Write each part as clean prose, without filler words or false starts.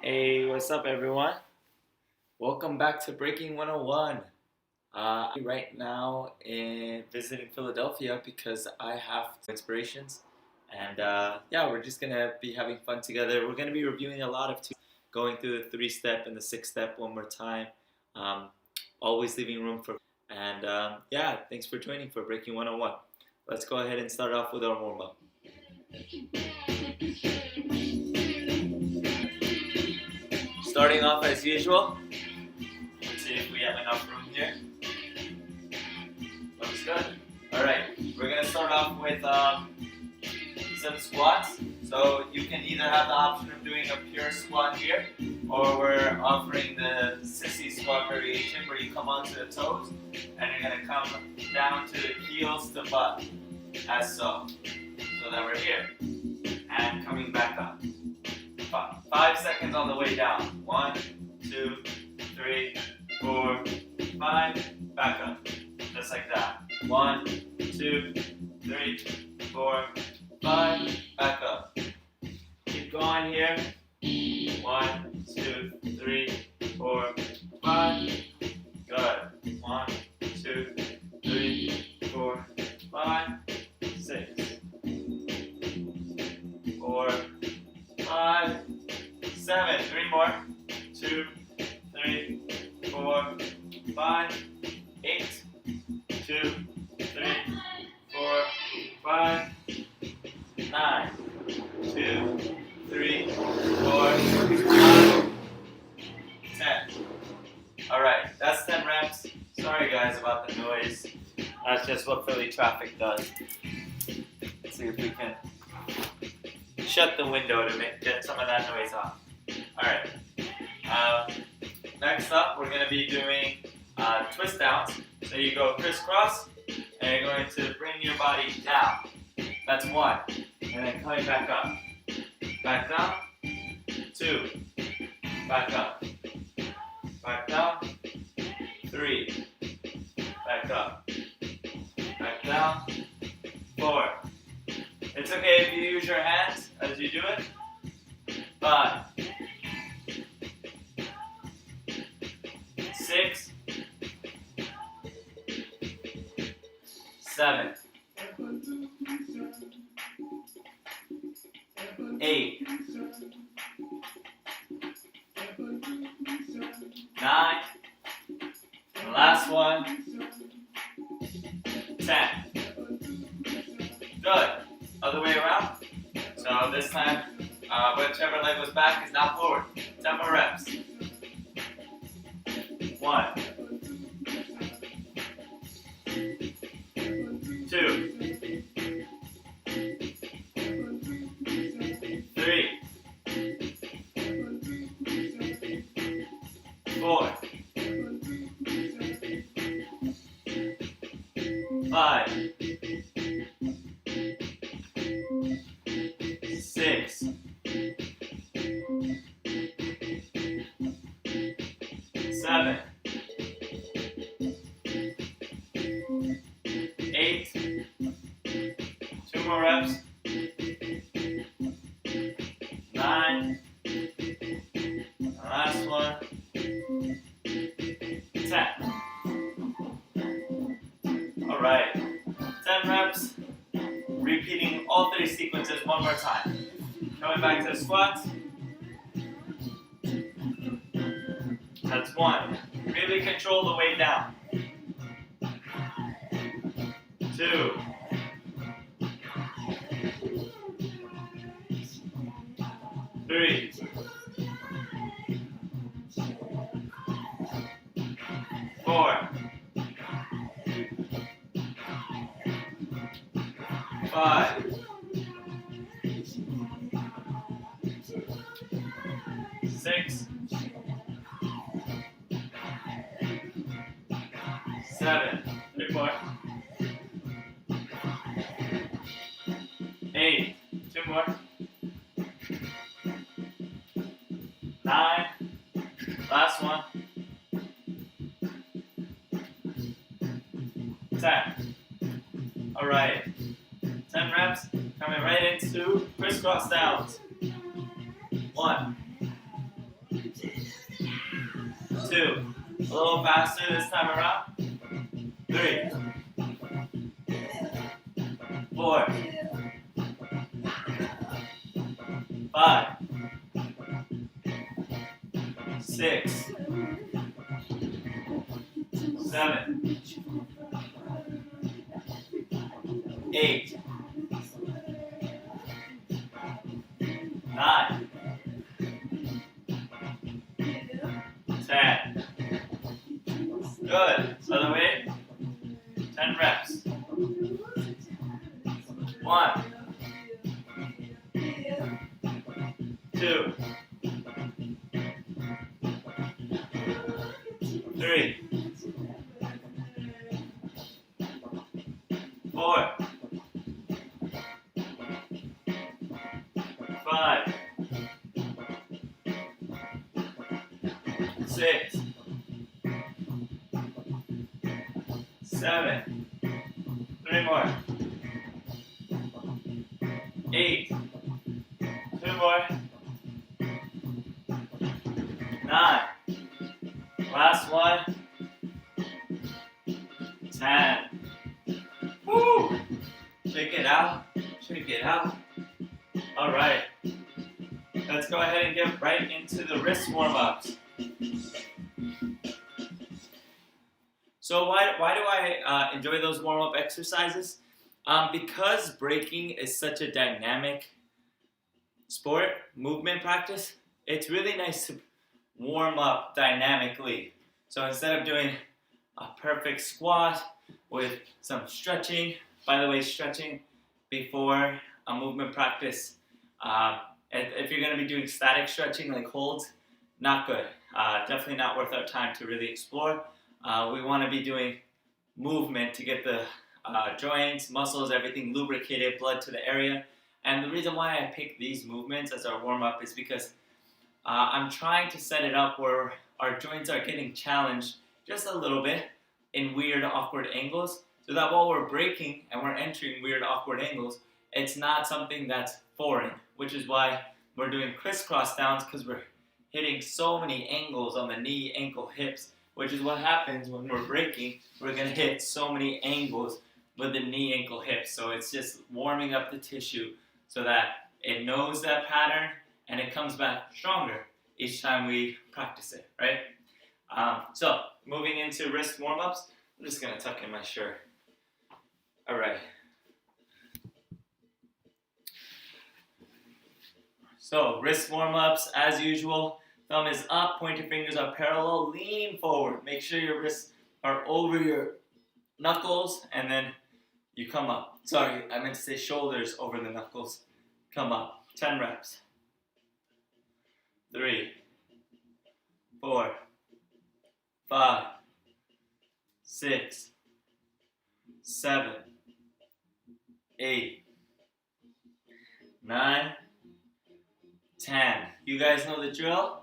Hey, what's up, everyone? Welcome back to Breaking 101. Right now in visiting Philadelphia because I have inspirations, and yeah, we're just gonna be having fun together. We're gonna be reviewing a lot of going through the 3-step and the 6-step one more time. Um, Always leaving room for, and yeah, thanks for joining for Breaking 101. Let's go ahead and start off with our warm up. Starting off as usual. Let's see if we have enough room here. Looks good. Alright, we're going to start off with some squats. So you can either have the option of doing a pure squat here, or we're offering the sissy squat variation where you come onto the toes and you're going to come down to the heels to butt, as so. So that we're here. And coming back up. 5 seconds on the way down. 1, 2, 3, 4, 5. Back up. Just like that. 1, 2, 3, 4, 5. Back up. Keep going here. 1, 2, 3, 4, 5. Good. 1, 2, 3, 4, 5, 6, 4, 5, 7. 3 more. 2, 3, 4, 5, 8, 2, 3, 4, 5, 9, 2, 3, 4, 5, 10. Alright, that's 10 reps. Sorry guys about the noise. That's just what Philly traffic does. Let's see if we can shut the window to get some of that noise off. Alright. Next up, we're going to be doing twist downs. So you go crisscross, and you're going to bring your body down. That's 1. And then coming back up. Back down. 2. Back up. Back down. 3. Back up. Back down. 4. It's okay if you use your hands as you do it. 5. 6. 7. 8. 9. The last one. 10. Good. Other way around. So this time, whichever leg was back is now forward. 10 more reps. 1. 2. 3. 4. 5. 6. 7. 8. 2 more reps. 9. Last one. 10. Alright. 10 reps. Repeating all 3 sequences one more time. Coming back to the squats. That's 1. Really control the way down. 2. 3. 4. 5. 6. 7. 3 more. 8. 2 more. 9. Last one. 10. Alright. 10 reps. Coming right into crisscross downs. 1, 2, a little faster this time around. 3, 4, 5, 6, 7, 8, 9, 10. Good. Other way. 10 reps. 1, 2, 3, 4, 5, 6, 7, 3 more, 8, 2 more, 9, last one, 10. Woo! Shake it out, shake it out. All right, let's go ahead and get right into the wrist warm-ups. So why do I enjoy those warm-up exercises? Because breaking is such a dynamic sport, movement practice, it's really nice to warm up dynamically. So instead of doing a perfect squat with some stretching, by the way, stretching before a movement practice, if you're going to be doing static stretching like holds, not good. Definitely not worth our time to really explore. We want to be doing movement to get the joints, muscles, everything lubricated, blood to the area. And the reason why I pick these movements as our warm-up is because I'm trying to set it up where our joints are getting challenged just a little bit in weird, awkward angles, so that while we're breaking and we're entering weird, awkward angles, it's not something that's foreign, which is why we're doing crisscross downs, because we're hitting so many angles on the knee, ankle, hips, which is what happens when we're breaking. We're going to hit so many angles with the knee, ankle, hips. So it's just warming up the tissue so that it knows that pattern and it comes back stronger each time we practice it, right? So moving into wrist warm-ups, I'm just going to tuck in my shirt. All right. So wrist warm-ups, as usual. Thumb is up, pointer fingers are parallel, lean forward. Make sure your wrists are over your knuckles, and then you come up. Sorry, I meant to say shoulders over the knuckles. Come up. 10 reps. 3, 4, 5, 6, 7, 8, 9, 10. You guys know the drill?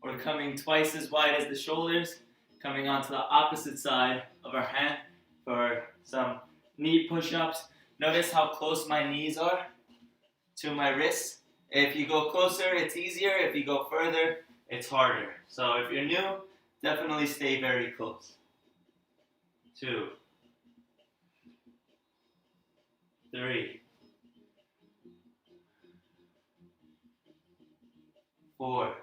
We're coming twice as wide as the shoulders, coming onto the opposite side of our hand for some knee push-ups. Notice how close my knees are to my wrists. If you go closer, it's easier. If you go further, it's harder. So if you're new, definitely stay very close. 2, 3, 4,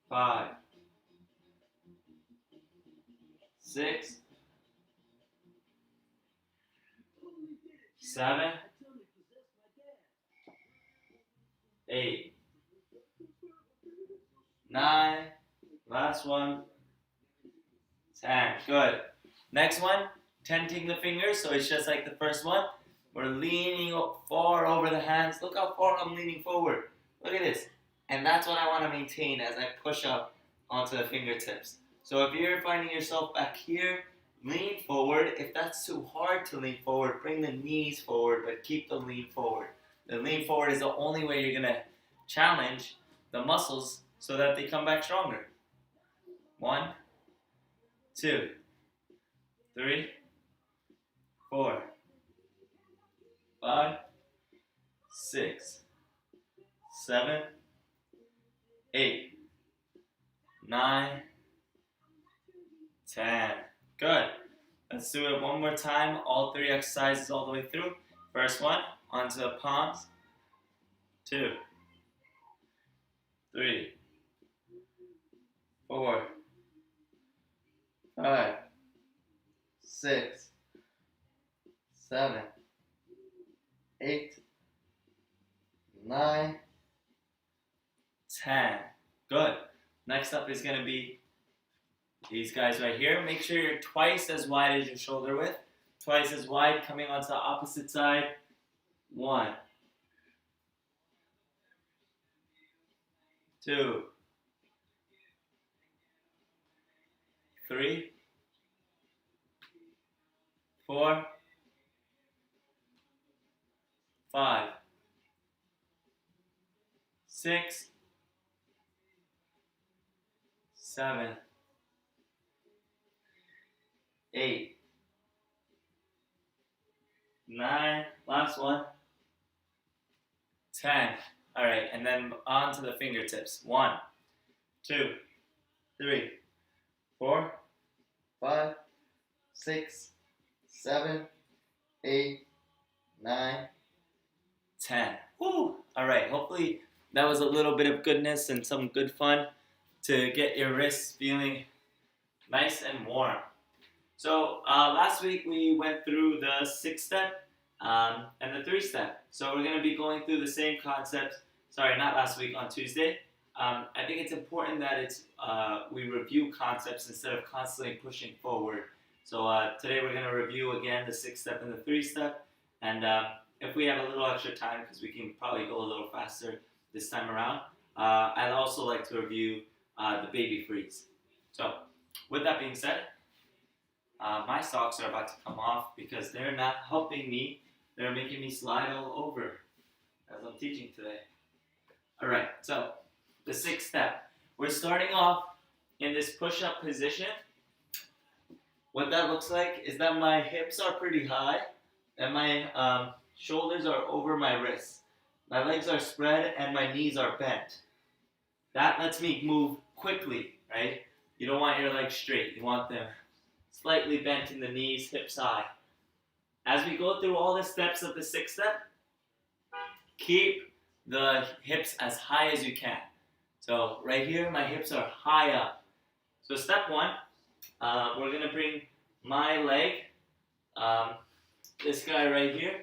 5, 6, 7, 8, 9, last one, 10. Good. Next one, tenting the fingers, so it's just like the first one. We're leaning far over the hands. Look how far I'm leaning forward. Look at this. And that's what I want to maintain as I push up onto the fingertips. So if you're finding yourself back here, lean forward. If that's too hard to lean forward, bring the knees forward, but keep the lean forward. The lean forward is the only way you're going to challenge the muscles so that they come back stronger. 1, 2, 3, 4, 5, 6, 7, 8, 9, 10. Good. Let's do it one more time. All 3 exercises all the way through. First one, onto the palms. 2, 3, 4, 5, 6, 7, 8, 9, 10. Good. Next up is going to be these guys right here. Make sure you're twice as wide as your shoulder width. Twice as wide, coming onto the opposite side. 1, 2, 3, 4, 5, 6, 7, 8, 9, last one, 10. All right, and then on to the fingertips. 1, 2, 3, 4, 5, 6, 7, 8, 9, 10. Woo! All right, hopefully that was a little bit of goodness and some good fun to get your wrists feeling nice and warm. So last week we went through the 6-step and the 3-step. So we're going to be going through the same concepts. Sorry, not last week, on Tuesday. I think it's important that we review concepts instead of constantly pushing forward. So today we're going to review again the 6-step and the 3-step. And if we have a little extra time, because we can probably go a little faster this time around, I'd also like to review the baby freeze. So with that being said, my socks are about to come off because they're not helping me. They're making me slide all over as I'm teaching today. All right, so the 6-step. We're starting off in this push-up position. What that looks like is that my hips are pretty high and my shoulders are over my wrists. My legs are spread and my knees are bent. That lets me move quickly, right? You don't want your legs straight. You want them slightly bent in the knees, hips high. As we go through all the steps of the 6-step, keep the hips as high as you can. So right here, my hips are high up. So step 1, we're going to bring my leg, this guy right here,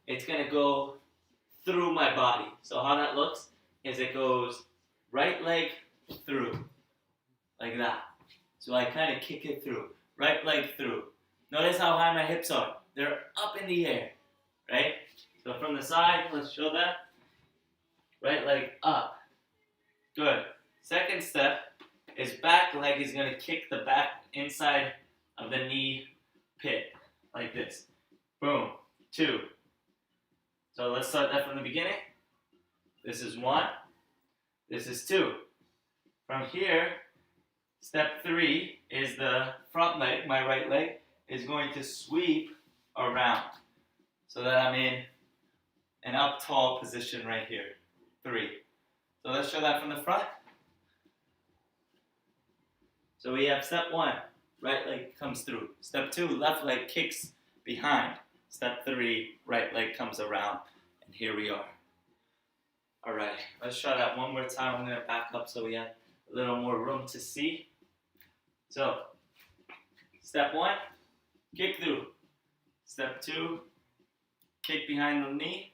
it's going to go through my body. So how that looks is it goes right leg through, like that. So I kind of kick it through, right leg through. Notice how high my hips are. They're up in the air, right? So from the side, let's show that. Right leg up. Good. Second step is back leg is going to kick the back inside of the knee pit, like this. Boom. 2. So let's start that from the beginning. This is 1. This is 2. From here, step 3 is the front leg, my right leg, is going to sweep around so that I'm in an up tall position right here. 3. So let's show that from the front. So we have step 1, right leg comes through. Step 2, left leg kicks behind. Step 3, right leg comes around. And here we are. All right, let's try that one more time. I'm going to back up so we have a little more room to see. So, step 1, kick through. Step 2, kick behind the knee.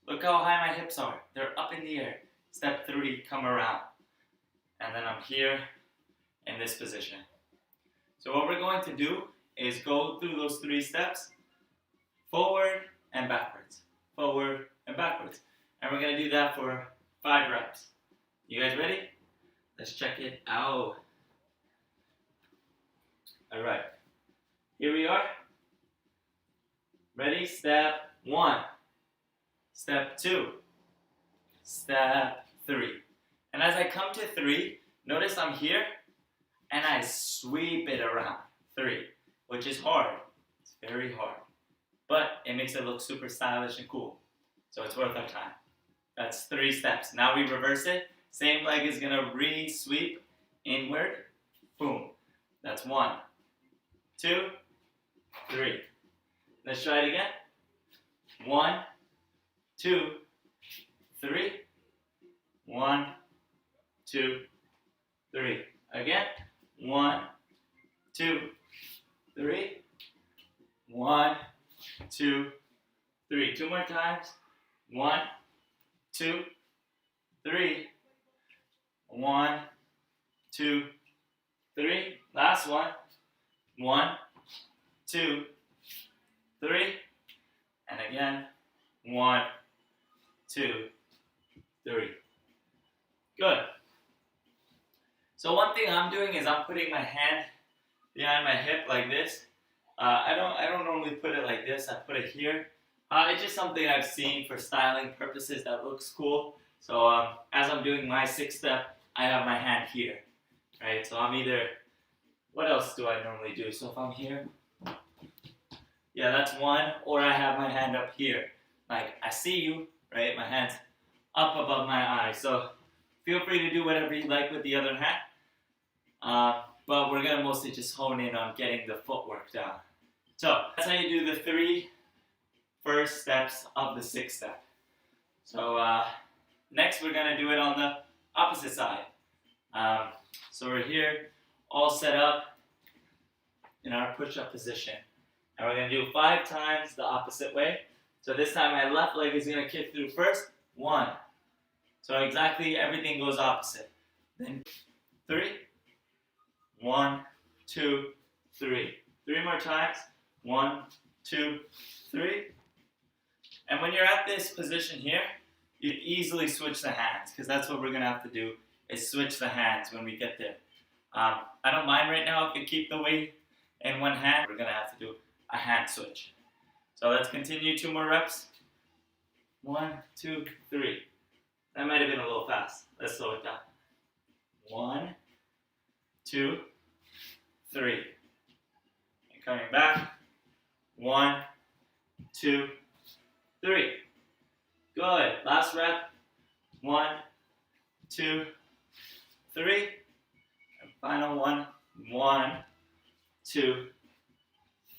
Look how high my hips are. They're up in the air. Step 3, come around. And then I'm here in this position. So what we're going to do is go through those 3 steps, forward and backwards, forward and backwards. And we're going to do that for 5 reps. You guys ready? Let's check it out. All right, here we are. Ready? Step 1, step 2, step 3. And as I come to 3, notice I'm here and I sweep it around. 3, which is hard. It's very hard. But it makes it look super stylish and cool. So it's worth our time. That's 3 steps. Now we reverse it. Same leg is going to re-sweep inward. Boom. That's 1, 2, 3. Let's try it again. 1, 2, 3. 1, 2, 3. Again. 1, 2, 3. 1, 2, 3. 2 more times. 1, 2, 3. 1, 2, 3. Last one. 1, 2, 3. And again. 1, 2, 3. Good. So one thing I'm doing is I'm putting my hand behind my hip like this. I don't normally put it like this. I put it here. It's just something I've seen for styling purposes that looks cool. So as I'm doing my 6th step, I have my hand here, right? So I'm either, what else do I normally do? So if I'm here, yeah, that's 1, or I have my hand up here. Like, I see you, right? My hand's up above my eye. So feel free to do whatever you like with the other hand. But we're gonna mostly just hone in on getting the footwork down. So that's how you do the 3 first steps of the 6th step. So next we're gonna do it on the opposite side. So we're here, all set up in our push-up position. And we're gonna do 5 times the opposite way. So this time my left leg is gonna kick through first. 1. So exactly everything goes opposite. Then 3. 1, 2, 3. 3 more times. 1, 2, 3. And when you're at this position here, you easily switch the hands, because that's what we're going to have to do, is switch the hands when we get there. I don't mind right now if you keep the weight in one hand. We're going to have to do a hand switch. So let's continue 2 more reps. 1, 2, 3. That might have been a little fast. Let's slow it down. 1, 2, 3. And coming back. 1, 2, 3. Good. Last rep. 1, 2, 3. And final one. 1, 2,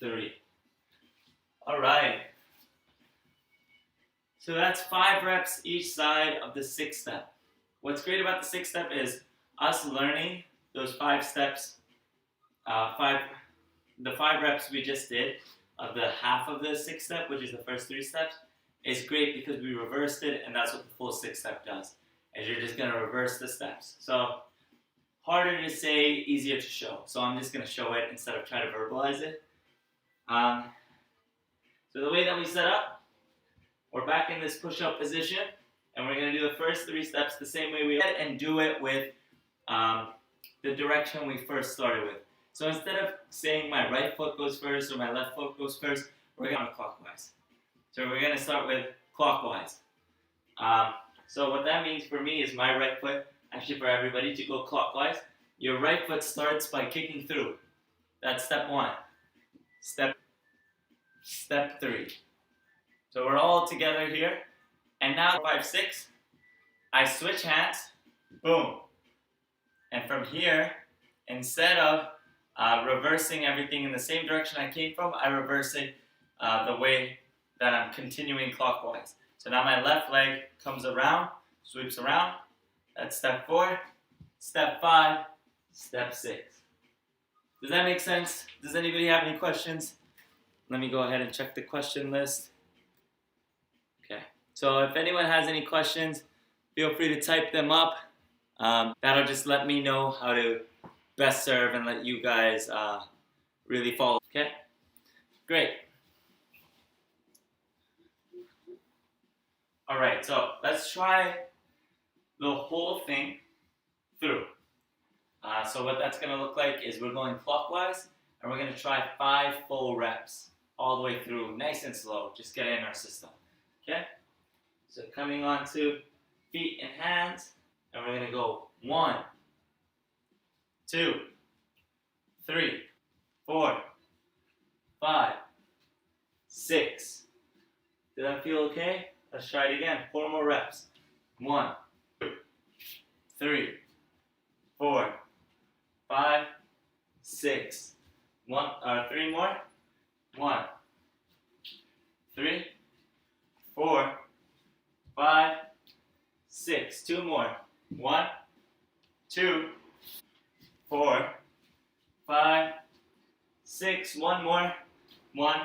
3. All right. So that's 5 reps each side of the 6th step. What's great about the 6th step is us learning those 5 steps, the 5 reps we just did of the half of the 6th step, which is the first 3 steps, is great because we reversed it, and that's what the full 6th step does. And you're just gonna reverse the steps. So harder to say, easier to show. So I'm just gonna show it instead of try to verbalize it. So the way that we set up, we're back in this push-up position, and we're gonna do the first 3 steps the same way we did, and do it with the direction we first started with. So instead of saying my right foot goes first or my left foot goes first, we're going to clockwise. So we're going to start with clockwise. So what that means for me is my right foot, actually for everybody, to go clockwise. Your right foot starts by kicking through. That's step 1. Step 3. So we're all together here. And now 5, 6, I switch hands. Boom. And from here, instead of reversing everything in the same direction I came from, I reverse it the way that I'm continuing clockwise. So now my left leg comes around, sweeps around. That's step 4. Step 5. Step 6. Does that make sense? Does anybody have any questions? Let me go ahead and check the question list. Okay. So if anyone has any questions, feel free to type them up. That'll just let me know how to best serve and let you guys really follow. Okay? Great. Alright, so let's try the whole thing through. So what that's going to look like is we're going clockwise, and we're going to try 5 full reps all the way through, nice and slow. Just get it in our system. Okay? So coming on to feet and hands, and we're going to go 1, 2, 3, 4, 5, 6. Did that feel okay? Let's try it again. 4 more reps. 1, 3, 4, 5, 6. 3 more. 1, 3, 4, 5, 6. 2 more. 1, 2, 4, 5, 6. 1 more. 1,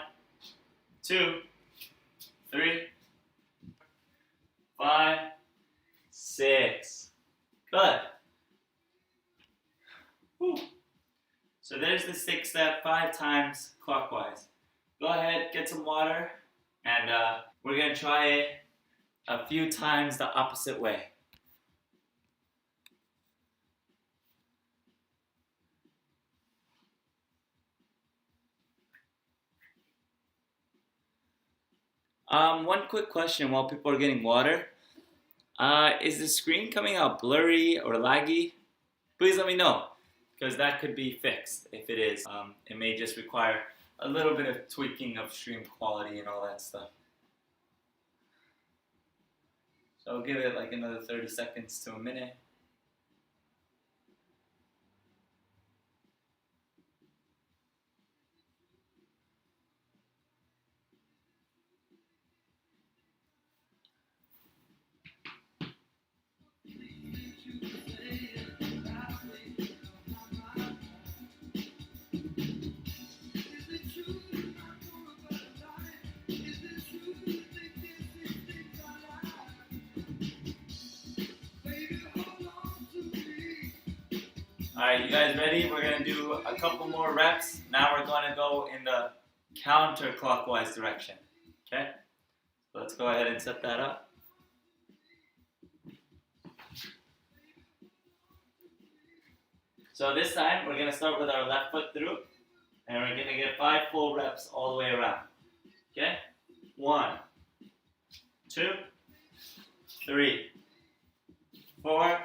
2, 3, 5, 6. Good. Whew. So there's the 6 step 5 times clockwise. Go ahead, get some water, and we're going to try it a few times the opposite way. One quick question while people are getting water. Is the screen coming out blurry or laggy? Please let me know, because that could be fixed. If it is, it may just require a little bit of tweaking of stream quality and all that stuff. So I'll give it like another 30 seconds to a minute. Alright, you guys ready? We're going to do a couple more reps. Now we're going to go in the counterclockwise direction. Okay? So let's go ahead and set that up. So this time we're going to start with our left foot through, and we're going to get 5 full reps all the way around. Okay? 1, 2, 3, 4.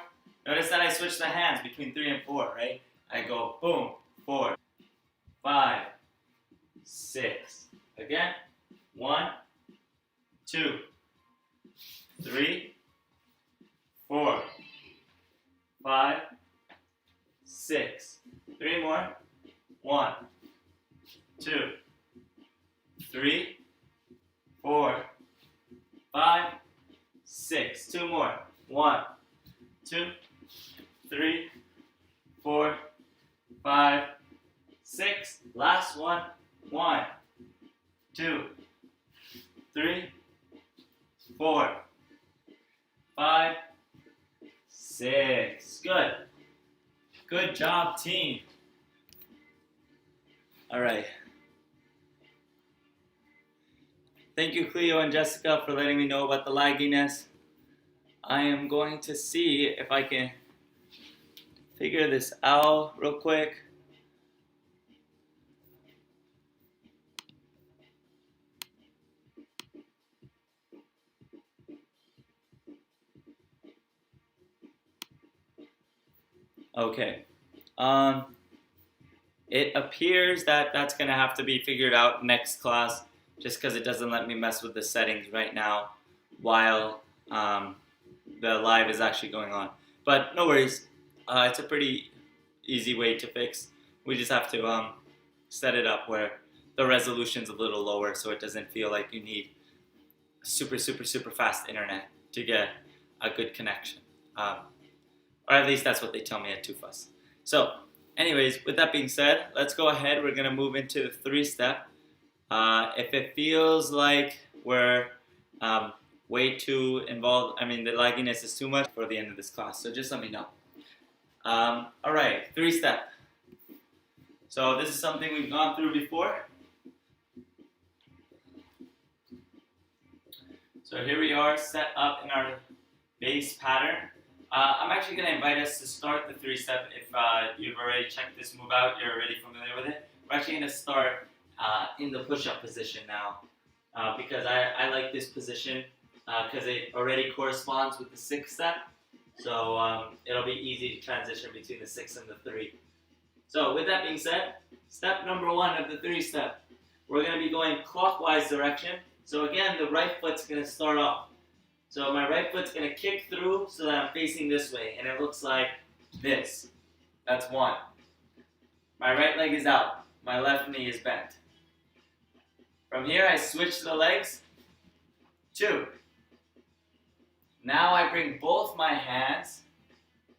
Notice that I switch the hands between 3 and 4, right? I go boom, 4, 5, 6. Again, 1, 2, 3, 4, 5, 6. 3 more. 1, 2, 3, 4, 5, 6. 2 more. 1, 2, 3, 4, 5, 6. Last one. 1, 2, 3, 4, 5, 6. Good. Good job, team. All right. Thank you, Cleo and Jessica, for letting me know about the lagginess. I am going to see if I can figure this out real quick. Okay. It appears that that's going to have to be figured out next class, just because it doesn't let me mess with the settings right now while the live is actually going on. But no worries. It's a pretty easy way to fix. We just have to set it up where the resolution's a little lower, so it doesn't feel like you need super fast internet to get a good connection. Or at least that's what they tell me at Tufas. So anyways, with that being said, let's go ahead. We're going to move into the 3-step. If it feels like we're way too involved, I mean the lagginess is too much for the end of this class, so just let me know. Alright, 3-step. So this is something we've gone through before. So here we are set up in our base pattern. I'm actually going to invite us to start the 3-step. If you've already checked this move out, you're already familiar with it. We're actually going to start in the push-up position now, because I like this position because it already corresponds with the 6th step. So it'll be easy to transition between the 6 and the 3. So with that being said, step number 1 of the 3-step, we're going to be going clockwise direction. So again, the right foot's going to start off. So my right foot's going to kick through so that I'm facing this way, and it looks like this. That's 1. My right leg is out. My left knee is bent. From here, I switch the legs. 2. Now I bring both my hands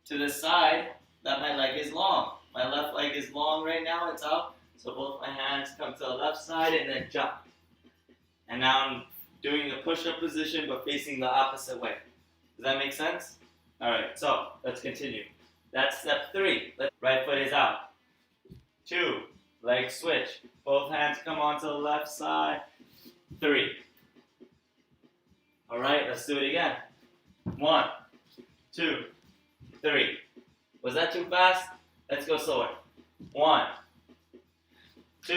to the side that my leg is long. My left leg is long right now, it's out. So both my hands come to the left side and then jump. And now I'm doing the push-up position but facing the opposite way. Does that make sense? Alright, so let's continue. That's step 3. Right foot is out. 2. Leg switch. Both hands come onto the left side. 3. Alright, let's do it again. 1, 2, 3. Was that too fast? Let's go slower. 1, 2.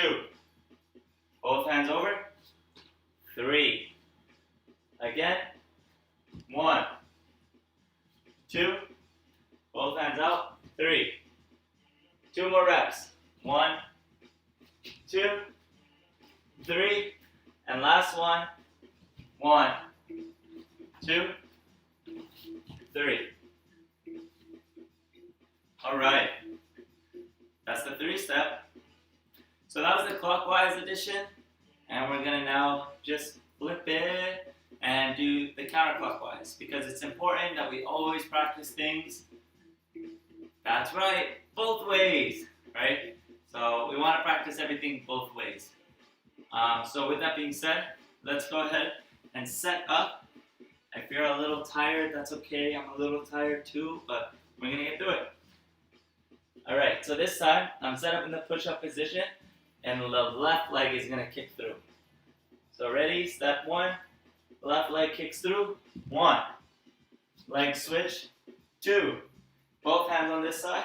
Both hands over. 3. Again. 1, 2. Both hands out. 3. 2 more reps. 1, 2, 3. And last one. 1, 2, 3. Alright. That's the 3-step. So that was the clockwise edition. And we're going to now just flip it and do the counterclockwise. Because it's important that we always practice things. That's right. Both ways. Right? So we want to practice everything both ways. So with that being said, let's go ahead and set up. If you're a little tired, that's okay. I'm a little tired too, but we're going to get through it. Alright, so this time, I'm set up in the push-up position, and the left leg is going to kick through. So ready? Step 1. Left leg kicks through. 1. Leg switch. 2. Both hands on this side.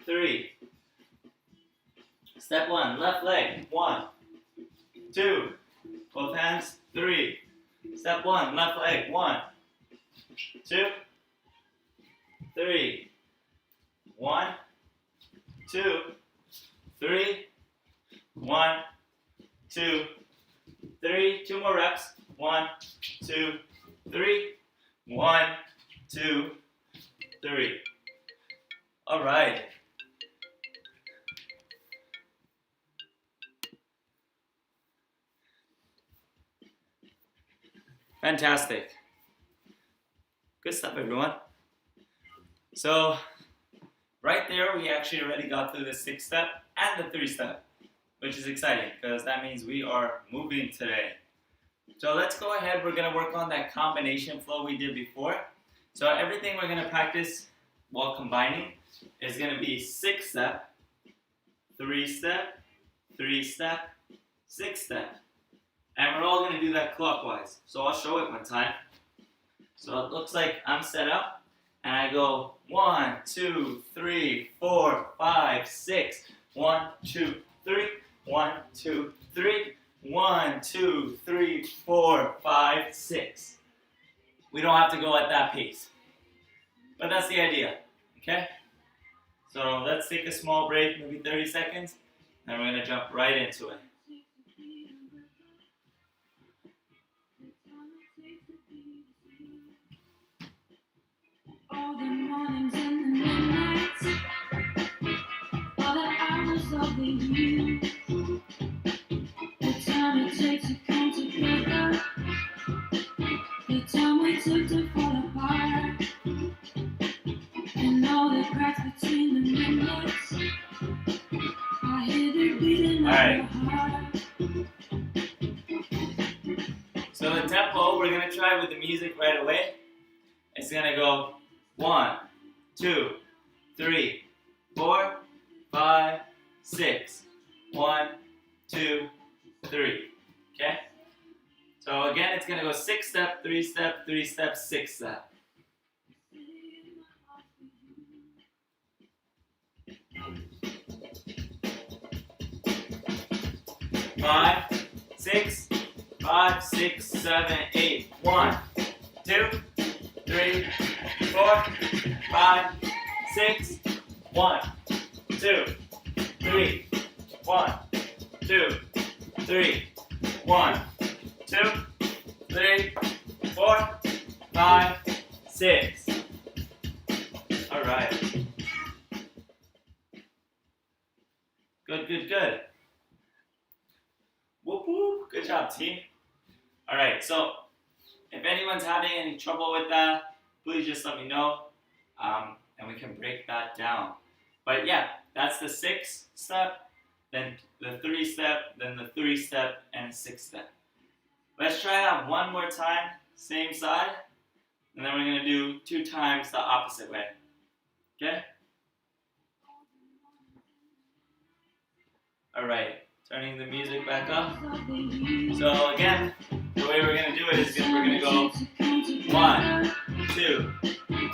3. Step 1. Left leg. 1. 2. Both hands. 3. Step 1. Left leg. 1. 2. 3. 1. 2. 3. 1. 2. 3. 2 more reps. 1, 2, 3. 1, 2, 3. All right. Fantastic. Good stuff, everyone. So, right there, we actually already got through the 6-step and the 3-step, which is exciting because that means we are moving today. So let's go ahead. We're going to work on that combination flow we did before. So everything we're going to practice while combining is going to be 6-step, 3-step, 3-step, 6-step. And we're all going to do that clockwise. So I'll show it one time. So it looks like I'm set up. And I go 1, 2, 3, 4, 5, 6. 1, 2, 3. 1, 2, 3. 1, 2, 3, 4, 5, 6. We don't have to go at that pace. But that's the idea. Okay? So let's take a small break, maybe 30 seconds. And we're going to jump right into it. All the mornings and the midnights, all the hours of the year, the time it takes to come together, the time we took to fall apart, and all the cracks between the minutes, I hear the beating of your heart. So the tempo, we're going to try with the music right away. It's going to go 1, 2, 3, 4, 5, 6. 1, 2, 3. Okay? So again, it's going to go 6-step, 3-step, 3-step, 6-step. 5, 6, 5, 6, 7, 8. 1, 2, 3, 4, 5, 6. 1, 2, 3. 1, 2, 3. 1, 2, 3, 4, 6. All right. Good, good, good. Whoop, whoop. Good job, team. All right, so if anyone's having any trouble with that, please just let me know, and we can break that down. But yeah, that's the 6 step, then the 3 step, then the 3 step, and 6 step. Let's try that one more time, same side, and then we're going to do 2 times the opposite way. Okay? All right, turning the music back up. So again, the way we're going to do it is we're going to go 1, 2,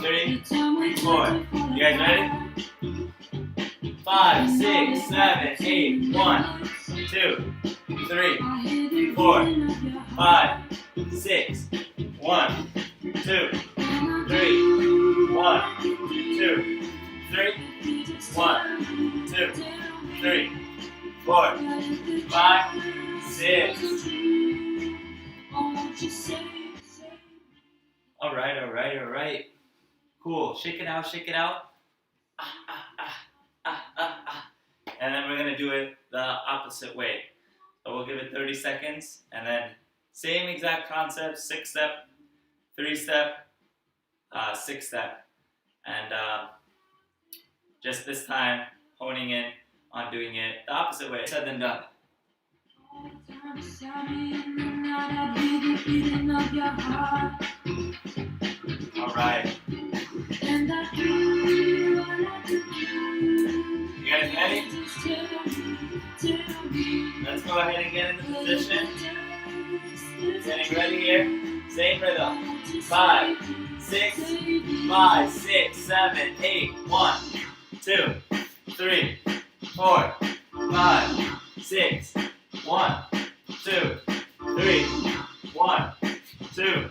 3, 4. You guys ready? 5, 6, 7, 8. 1, 2, 3, 4, 5, 6. 1, 2, 3. 1, 2, 3. 1, 2, 3. 4, 5, 6. All right, all right, all right. Cool. Shake it out, shake it out. Ah, ah, ah, ah, ah, ah. And then we're going to do it the opposite way. So we'll give it 30 seconds, and then same exact concept, 6 step, 3 step, 6 step. And just this time, honing in on doing it the opposite way, said than done. All right. You guys ready? Let's go ahead and get into position. Getting ready here. Same rhythm. 5, 6, 5, 6, 7, 8. 1, 2, 3, 4, 5, 6. 1, 2, 3. 1, 2,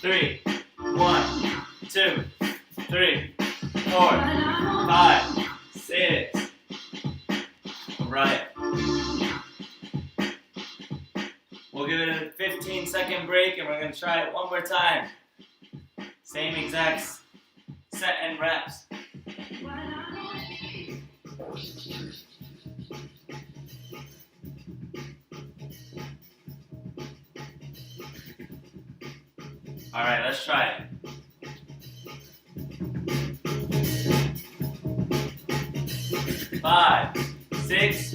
3. 1, 2, 3, 4, 5, 6. All right. We'll give it a 15-second break, and we're going to try it one more time. Same exact set and reps. All right, let's try it. Five, 6,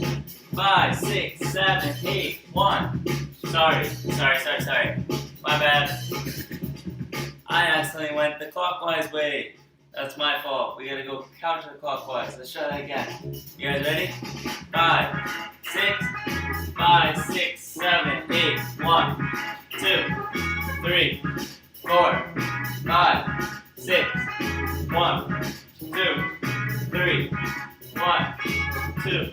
5, 6, 7, 8. 1. Sorry. My bad. I accidentally went the clockwise way. That's my fault. We gotta go counterclockwise. Let's try that again. You guys ready? 5, 6, 5, 6, 7, 8. 1, 2, 3, 4, 5, 6. 1, 2, 3. 1, 2,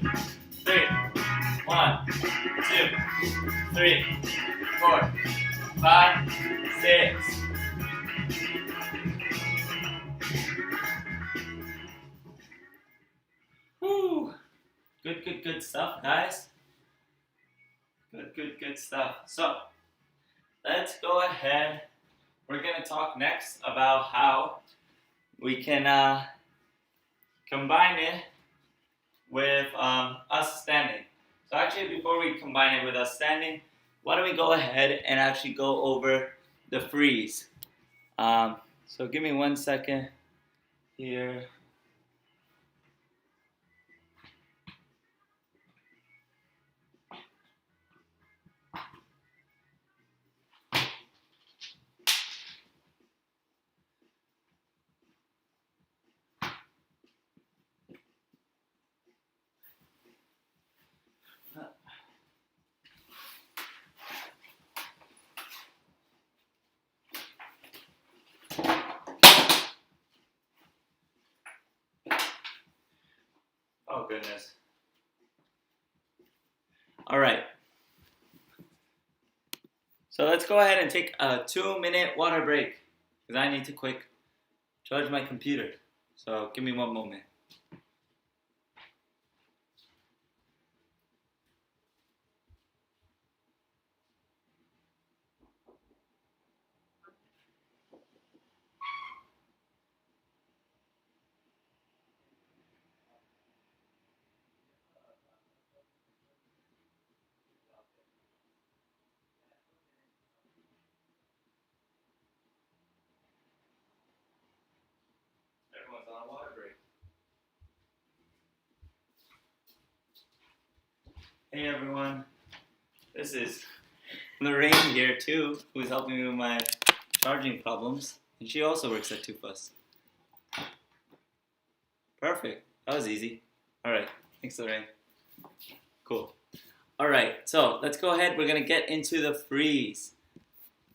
3. 1, 2, 3, 4, 5, 6. Woo! Good stuff, guys. Good stuff. So, let's go ahead. We're going to talk next about how we can combine it with us standing. So actually, before we combine it with us standing, why don't we go ahead and actually go over the freeze. So give me 1 second here. Oh goodness. All right. So let's go ahead and take a 2-minute water break because I need to quick charge my computer. So give me one moment. Hey everyone, this is Lorraine here too, who's helping me with my charging problems, and she also works at Tufas. Perfect, that was easy. Alright, thanks Lorraine. Cool. Alright, so let's go ahead, we're gonna get into the freeze.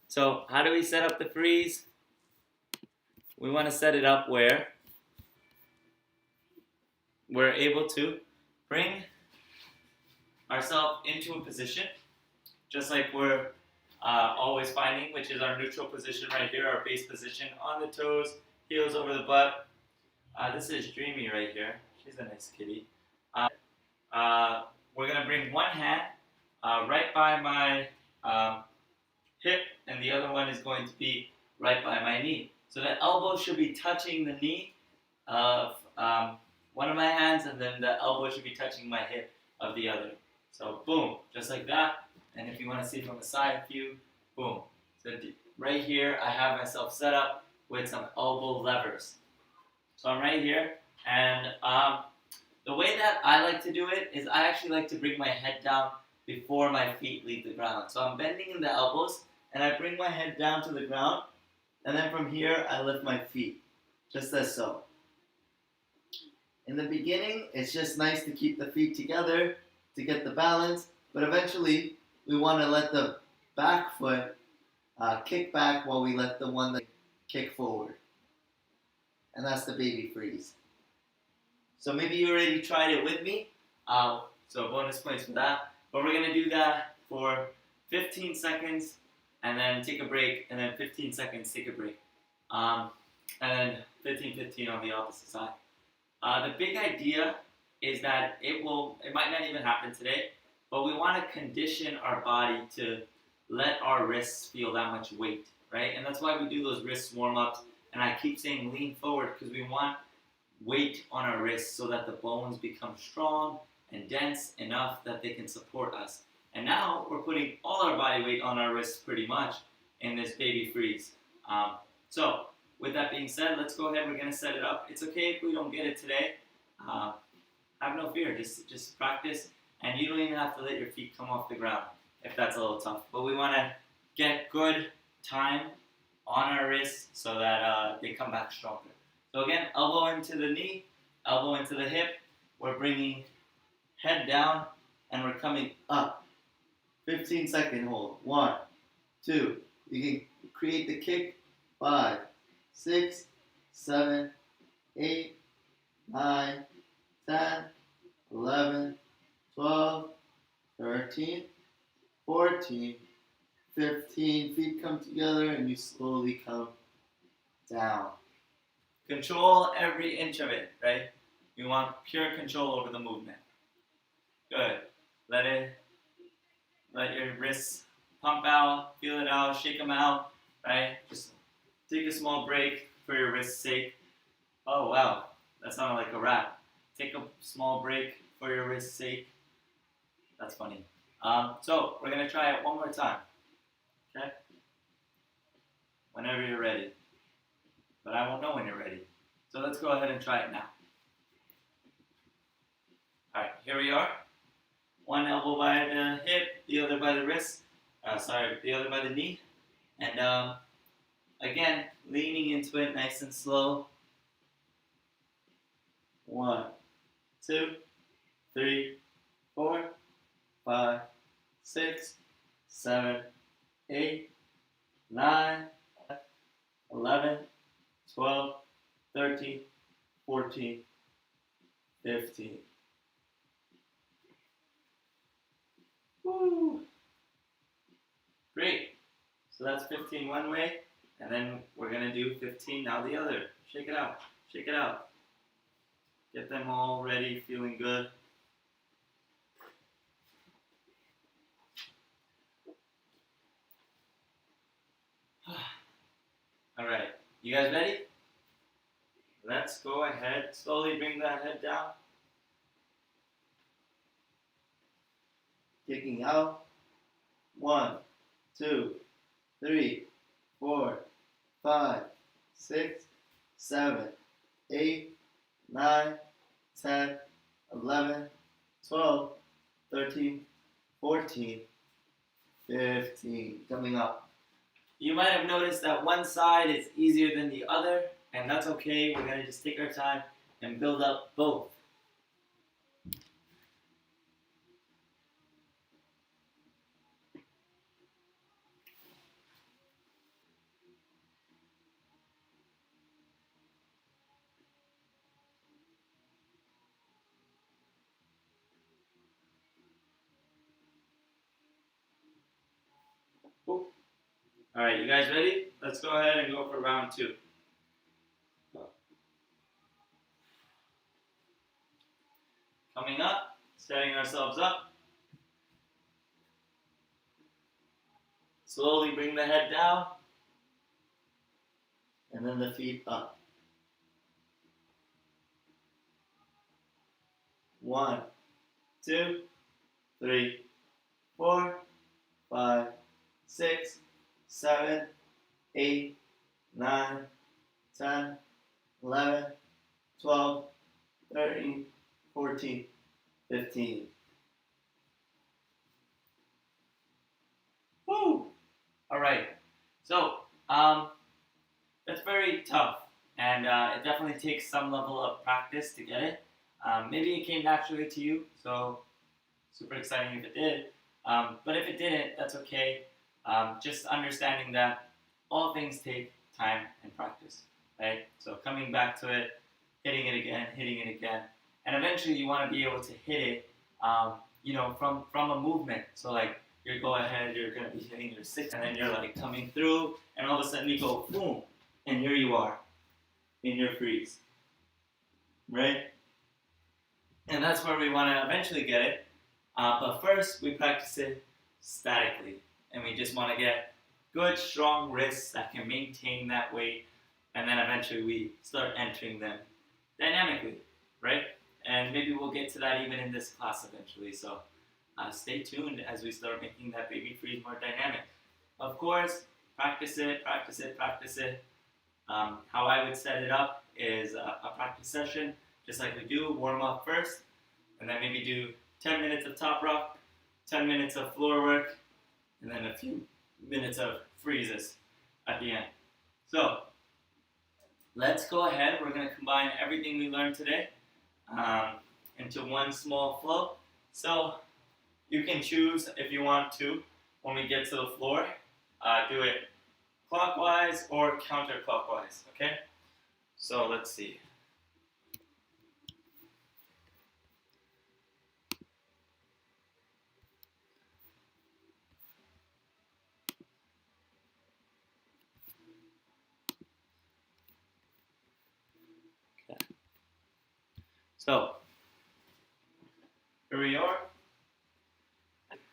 So how do we set up the freeze? We want to set it up where we're able to bring ourselves into a position, just like we're always finding, which is our neutral position right here, our base position on the toes, heels over the butt. This is Dreamy right here. She's a nice kitty. We're going to bring one hand right by my hip, and the other one is going to be right by my knee. So the elbow should be touching the knee of one of my hands, and then the elbow should be touching my hip of the other. So boom, just like that. And if you want to see from a side view, boom. So right here, I have myself set up with some elbow levers. So I'm right here, and the way that I like to do it is I actually like to bring my head down before my feet leave the ground. So I'm bending in the elbows, and I bring my head down to the ground, and then from here, I lift my feet, just as so. In the beginning, it's just nice to keep the feet together to get the balance, but eventually, we want to let the back foot kick back while we let the one that kick forward. And that's the baby freeze. So maybe you already tried it with me, so bonus points for that. But we're going to do that for 15 seconds, and then take a break, and then 15 seconds, take a break. And then 15-15 on the opposite side. The big idea is that it might not even happen today, but we want to condition our body to let our wrists feel that much weight, right? And that's why we do those wrist warm-ups. And I keep saying lean forward because we want weight on our wrists so that the bones become strong and dense enough that they can support us. And now we're putting all our body weight on our wrists pretty much in this baby freeze. So with that being said, let's go ahead. We're going to set it up. It's okay if we don't get it today. Have no fear. Just practice. And you don't even have to let your feet come off the ground if that's a little tough. But we want to get good time on our wrists so that they come back stronger. So again, elbow into the knee, elbow into the hip. We're bringing head down, and we're coming up. 15-second hold. 1, 2. You can create the kick. 5, 6, 7, 8, 9, 10, 11, 12, 13, 14, 15. Feet come together, and you slowly come down. Control every inch of it, right? You want pure control over the movement. Good. Let your wrists pump out, feel it out, shake them out, right? Just take a small break for your wrist's sake. Oh, wow. That sounded like a rap. Take a small break for your wrist's sake. That's funny. So we're going to try it one more time. Okay? Whenever you're ready. But I won't know when you're ready. So let's go ahead and try it now. Alright, here we are. One elbow by the hip, the other by the wrist. The other by the knee. And again, leaning into it nice and slow. 1, 2, 3, 4, 5, 6, 7, 8, 9, 11, 12, 13, 14, 15. Woo! Great. So that's 15 one way, and then we're going to do 15 now the other. Shake it out. Shake it out. Get them all ready, feeling good. All right. You guys ready? Let's go ahead. Slowly bring that head down. Kicking out. 1, 2, 3, 4, 5, 6, 7, 8, 9, 10, 11, 12, 13, 14, 15. Coming up. You might have noticed that one side is easier than the other, and that's okay. We're going to just take our time and build up both. Alright, you guys ready? Let's go ahead and go for round 2. Coming up, setting ourselves up. Slowly bring the head down, and then the feet up. 1, 2, 3, 4, 5, 6, 7, 8, 9, 10, 11, 12, 13, 14, 15. Woo! Alright, so that's very tough, and it definitely takes some level of practice to get it. Maybe it came naturally to you, so super exciting if it did. But if it didn't, that's okay. Just understanding that all things take time and practice, right? So coming back to it, hitting it again, and eventually you want to be able to hit it, from a movement. So like you go ahead, you're gonna be hitting your 6, and then you're like coming through, and all of a sudden you go boom, and here you are in your freeze, right? And that's where we want to eventually get it. But first, we practice it statically. And we just want to get good, strong wrists that can maintain that weight. And then eventually we start entering them dynamically, right? And maybe we'll get to that even in this class eventually. So stay tuned as we start making that baby freeze more dynamic. Of course, practice it. How I would set it up is a practice session, just like we do, warm up first, and then maybe do 10 minutes of top rock, 10 minutes of floor work, and then a few minutes of freezes at the end. So let's go ahead. We're going to combine everything we learned today into one small flow. So you can choose if you want to, when we get to the floor, do it clockwise or counterclockwise, okay? So let's see. Okay. So here we are.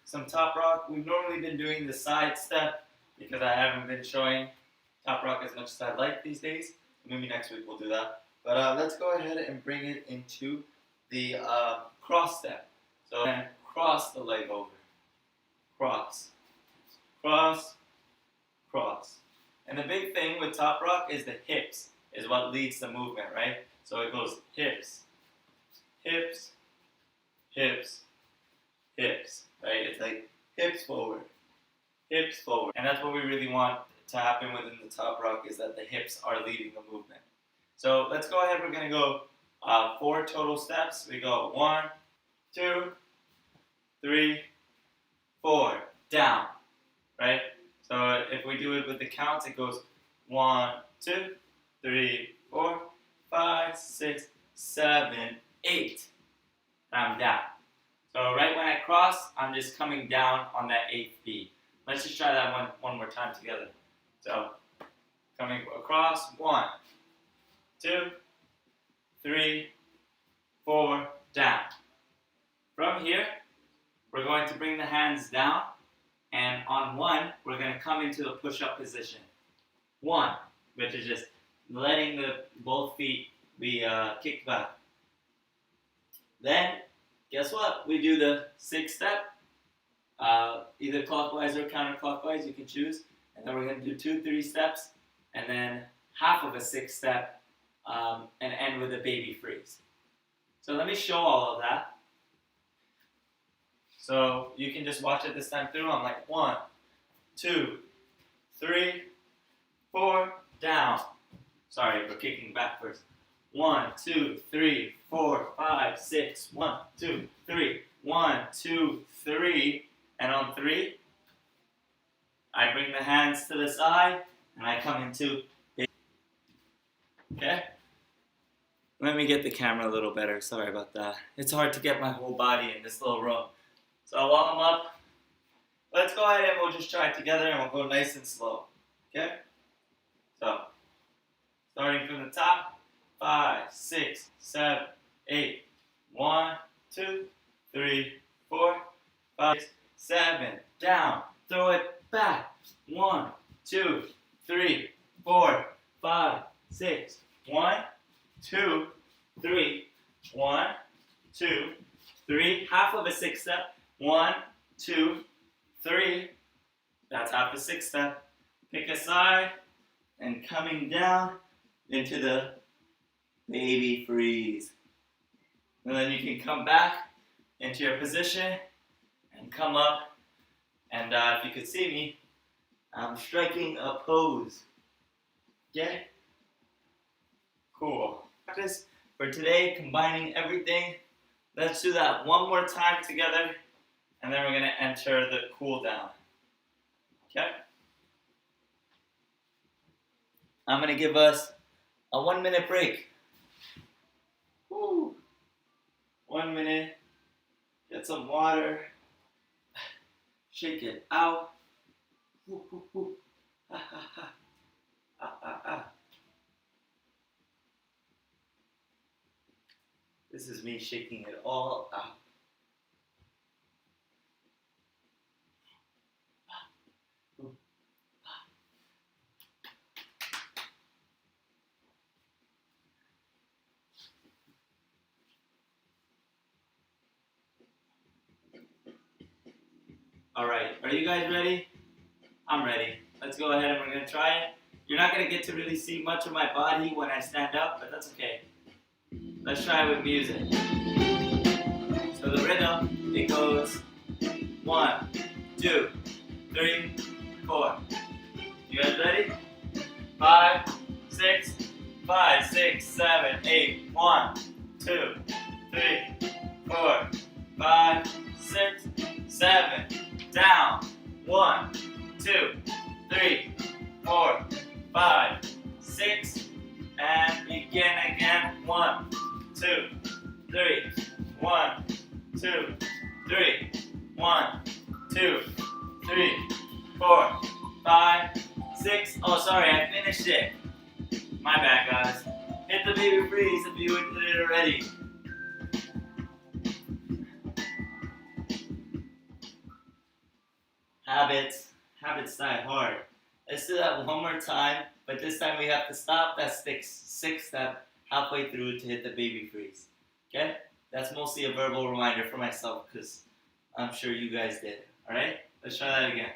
Some top rock. We've normally been doing the side step because I haven't been showing top rock as much as I'd like these days. Maybe next week we'll do that. But let's go ahead and bring it into the cross step. So then cross the leg over. Cross. Cross. Cross. And the big thing with top rock is the hips is what leads the movement, right? So it goes hips, hips, hips, hips, right? It's like hips forward. And that's what we really want to happen within the top rock, is that the hips are leading the movement. So let's go ahead. We're going to go 4 total steps. We go 1, 2, 3, 4. Down, right? So if we do it with the counts, it goes 1, 2, 3, 4, 5, 6, 7, 8. And I'm down. So right when I cross, I'm just coming down on that 8th beat. Let's just try that one more time together. So coming across, 1, 2, 3, 4, down. From here, we're going to bring the hands down, and on 1, we're going to come into a push-up position. 1, which is just letting both feet be kicked back. Then, guess what? We do the 6th step, either clockwise or counterclockwise, you can choose. And then we're going to do 2, 3 steps, and then half of a 6th step, and end with a baby freeze. So let me show all of that. So you can just watch it this time through. I'm like 1, 2, 3, 4, down. Sorry, we're kicking back first. 1, 2, 3, 4, 5, 6. 1, 2, 3. 1, 2, 3. And on 3, I bring the hands to the side and I come into it. Okay? Let me get the camera a little better. Sorry about that. It's hard to get my whole body in this little room. So while I'm up, let's go ahead and we'll just try it together and we'll go nice and slow. Okay? So, starting from the top, 5, 6, 7, 8. 1, 2, 3, 4, 5, 6, 7. Down. Throw it back. 1, 2, 3, 4, 5, 6. 1, 2, 3. 1, 2, 3. Half of a 6 step. 1, 2, 3. That's half a 6 step. Pick a side and coming down into the baby freeze. And then you can come back into your position and come up. And if you could see me, I'm striking a pose. Okay? Cool. Practice for today, combining everything. Let's do that one more time together. And then we're going to enter the cool down. Okay? I'm going to give us a 1-minute break. Woo. 1 minute. Get some water. Shake it out. Woo, woo, woo. Ha, ha, ha. Ah, ah, ah. This is me shaking it all out. All right, are you guys ready? I'm ready. Let's go ahead and we're gonna try it. You're not gonna get to really see much of my body when I stand up, but that's okay. Let's try it with music. So the rhythm, it goes 1, 2, 3, 4. You guys ready? 5, 6, 5, 6, 7, 8. 1, 2, 3, 4, 5, 6, 7. Down. 1, 2, 3, 4, 5, 6, and begin again. 1, 2, 3, 1, 2, 3, 1, 2, 3, 4, 5, 6. Oh, sorry, I finished it. My bad, guys. Hit the baby freeze if you did it already. Habits die hard. Let's do that one more time, but this time we have to stop that 6 step halfway through to hit the baby freeze. Okay? That's mostly a verbal reminder for myself because I'm sure you guys did. Alright? Let's try that again.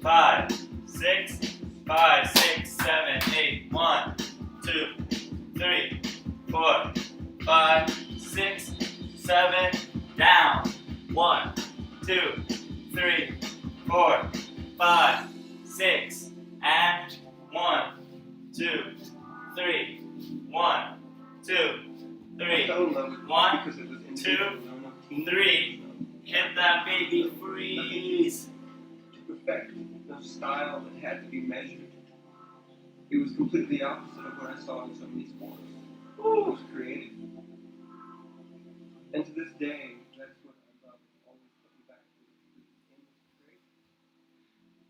Five, six, 5, 6, 7, 8. 1, 2, 3, 4, 5, 6, 7. Down. 1, 2, 3, 4, 5, 6, and 1, 2, 3, 1, 2, 3, 1, 2, 3. Hit that baby freeze. To perfect the style that had to be measured. It was completely opposite of what I saw in so many sports. It was creative. And to this day, that's what I love. Always put me back to create.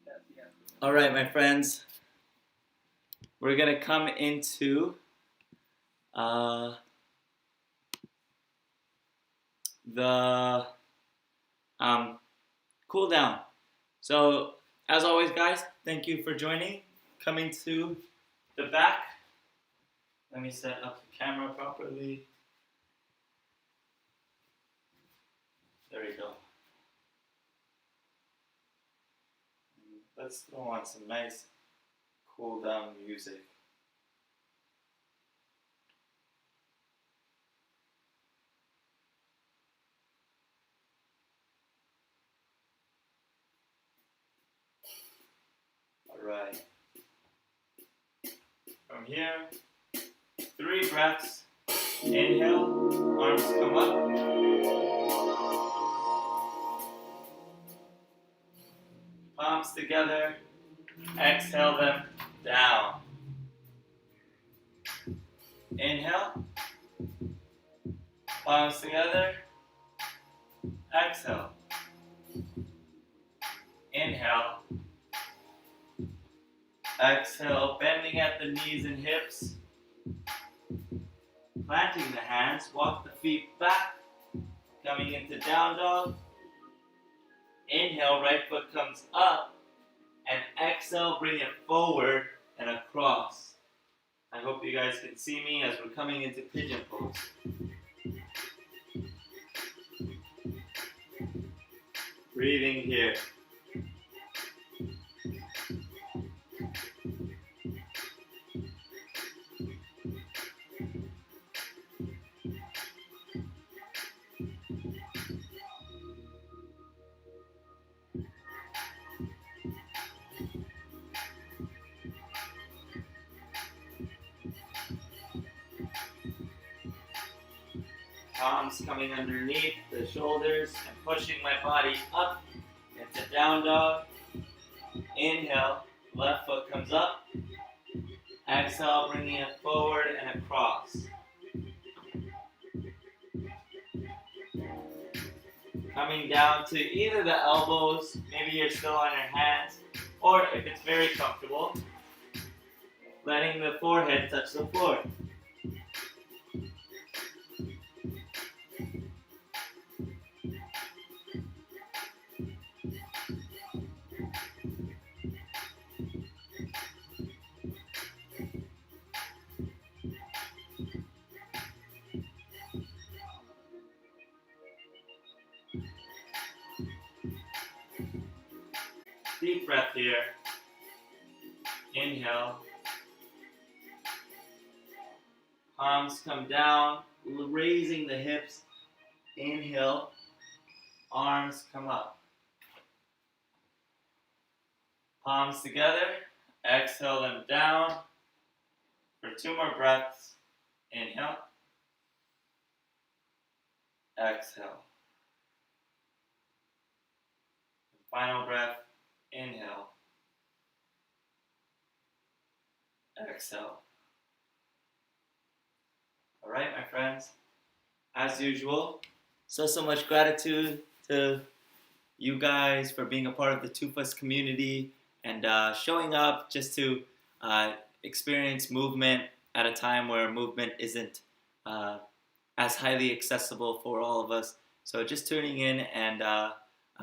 That's the aspect. All right, my friends. We're gonna come into the cool down. So, as always, guys, thank you for joining. Coming to the back. Let me set up the camera properly. There we go. Let's throw on some nice cool down music. Alright. From here, 3 breaths. Inhale, arms come up. Palms together. Exhale them down. Inhale. Palms together. Exhale. Inhale. Exhale, bending at the knees and hips. Planting the hands, walk the feet back. Coming into down dog. Inhale, right foot comes up. And exhale, bring it forward and across. I hope you guys can see me as we're coming into pigeon pose. Breathing here. Palms coming underneath the shoulders and pushing my body up into down dog. Inhale, left foot comes up. Exhale, bringing it forward and across. Coming down to either the elbows, maybe you're still on your hands, or if it's very comfortable, letting the forehead touch the floor. Deep breath here. Inhale. Palms come down, raising the hips. Inhale. Arms come up. Palms together. Exhale them down. For 2 more breaths. Inhale. Exhale. Final breath. Inhale. Exhale. All right, my friends. As usual, so much gratitude to you guys for being a part of the Tufas community and showing up just to experience movement at a time where movement isn't as highly accessible for all of us. So just tuning in, and I'm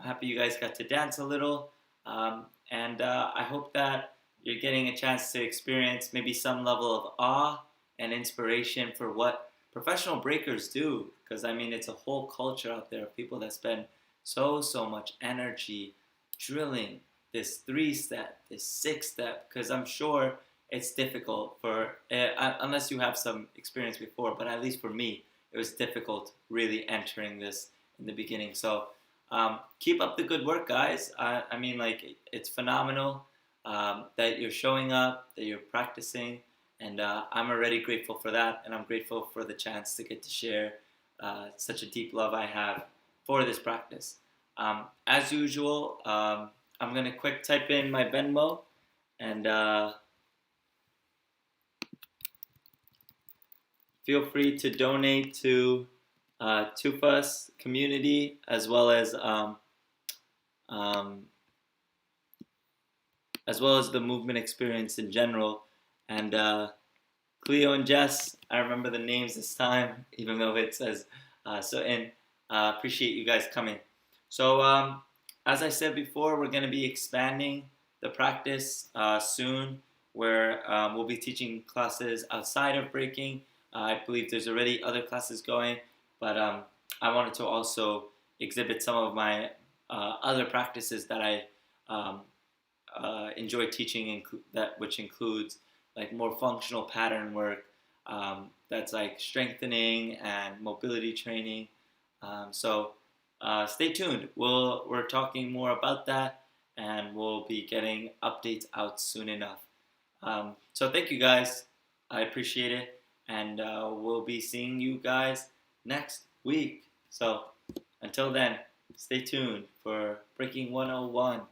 happy you guys got to dance a little. I hope that you're getting a chance to experience maybe some level of awe and inspiration for what professional breakers do. Because I mean, it's a whole culture out there of people that spend so much energy drilling this 3-step, this 6-step. Because I'm sure it's difficult for, unless you have some experience before, but at least for me, it was difficult really entering this in the beginning. So keep up the good work, guys. I mean, like, it's phenomenal that you're showing up, that you're practicing, and I'm already grateful for that, and I'm grateful for the chance to get to share such a deep love I have for this practice. As usual, I'm going to quick type in my Venmo, and feel free to donate to Tufas community, as well as the movement experience in general. And Cleo and Jess, I remember the names this time, even though it says appreciate you guys coming. So as I said before, we're going to be expanding the practice soon, where we'll be teaching classes outside of breaking. I believe there's already other classes going, but I wanted to also exhibit some of my other practices that I enjoy teaching, which includes like more functional pattern work, that's like strengthening and mobility training. So stay tuned. We're talking more about that, and we'll be getting updates out soon enough. So thank you guys. I appreciate it. And we'll be seeing you guys next week. So until then, stay tuned for Breaking 101.